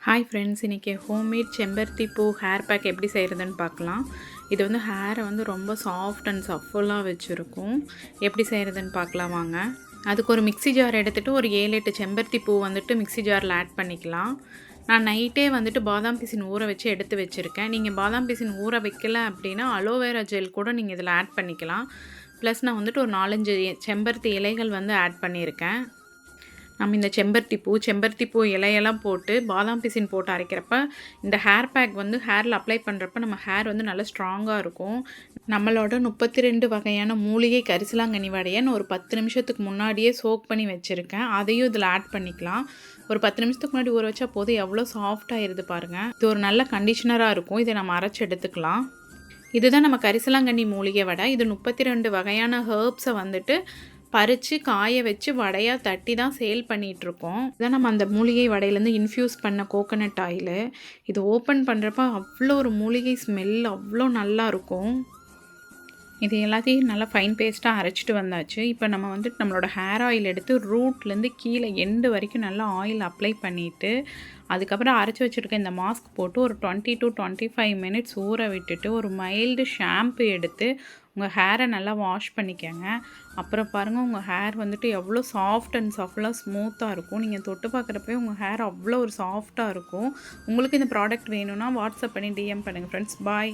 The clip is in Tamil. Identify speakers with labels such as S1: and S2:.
S1: ஹாய் ஃப்ரெண்ட்ஸ், இன்றைக்கி ஹோம்மேட் செம்பருத்தி பூ ஹேர் பேக் எப்படி செய்கிறதுன்னு பார்க்கலாம். இது வந்து ஹேரை வந்து ரொம்ப சாஃப்ட் அண்ட் சஃபுல்லாக வச்சுருக்கும். எப்படி செய்கிறதுன்னு பார்க்கலாம் வாங்க. அதுக்கு ஒரு மிக்ஸி ஜார் எடுத்துகிட்டு ஒரு 7-8 செம்பருத்தி பூ வந்துட்டு மிக்ஸி ஜாரில் ஆட் பண்ணிக்கலாம். நான் நைட்டே வந்துட்டு பாதாம் பிசின் ஊற வச்சு எடுத்து வச்சுருக்கேன். நீங்கள் பாதாம் பிசின் ஊற வைக்கல அப்படின்னா அலோவேரா ஜெல் கூட நீங்கள் இதில் ஆட் பண்ணிக்கலாம். ப்ளஸ் நான் வந்துட்டு ஒரு 4-5 செம்பருத்தி இலைகள் வந்து ஆட் பண்ணியிருக்கேன். நம்ம இந்த செம்பருத்தி பூ இலையெல்லாம் போட்டு பாதாம் பிசின் போட்டு அரைக்கிறப்ப இந்த ஹேர் பேக் வந்து ஹேரில் அப்ளை பண்ணுறப்ப நம்ம ஹேர் வந்து நல்லா ஸ்ட்ராங்காக இருக்கும். நம்மளோட 32 வகையான மூலிகை கரிசலாங்கண்ணி வடையை நான் ஒரு 10 நிமிஷத்துக்கு முன்னாடியே சோக் பண்ணி வச்சுருக்கேன். அதையும் இதில் ஆட் பண்ணிக்கலாம். ஒரு 10 நிமிஷத்துக்கு முன்னாடி ஊற வச்சா போதும், எவ்வளோ சாஃப்டாகிடுது பாருங்கள். இது ஒரு நல்ல கண்டிஷனராக இருக்கும். இதை நம்ம அரைச்சி எடுத்துக்கலாம். இதுதான் நம்ம கரிசலாங்கண்ணி மூலிகை வடை. இது 32 வகையான ஹெர்ப்ஸை வந்துட்டு பறித்து காய வச்சு வடையாக தட்டி தான் சேல் பண்ணிகிட்ருக்கோம். இதான் நம்ம அந்த மூலிகை வடையிலேருந்து இன்ஃப்யூஸ் பண்ண கோகோனட் ஆயிலு. இது ஓப்பன் பண்ணுறப்ப அவ்வளோ ஒரு மூலிகை ஸ்மெல் அவ்வளோ நல்லாயிருக்கும். இது எல்லாத்தையும் நல்லா ஃபைன் பேஸ்ட்டாக அரைச்சிட்டு வந்தாச்சு. இப்போ நம்ம வந்துட்டு நம்மளோட ஹேர் ஆயில் எடுத்து ரூட்லேருந்து கீழே எண்டு வரைக்கும் நல்லா ஆயில் அப்ளை பண்ணிவிட்டு அதுக்கப்புறம் அரைச்சி வச்சுருக்க இந்த மாஸ்க் போட்டு ஒரு 20 to 25 மினிட்ஸ் ஊற விட்டுட்டு ஒரு மைல்டு ஷாம்பு எடுத்து உங்கள் ஹேரை நல்லா வாஷ் பண்ணிக்கோங்க. அப்புறம் பாருங்கள், உங்கள் ஹேர் வந்துட்டு எவ்வளோ சாஃப்ட் அண்ட் சஃப்லாக ஸ்மூத்தாக இருக்கும். நீங்கள் தொட்டு பார்க்குறப்பே உங்கள் ஹேர் அவ்வளோ ஒரு சாஃப்டாக இருக்கும். உங்களுக்கு இந்த ப்ராடக்ட் வேணும்னா வாட்ஸ்அப் பண்ணி டிஎம் பண்ணுங்கள் ஃப்ரெண்ட்ஸ். பாய்.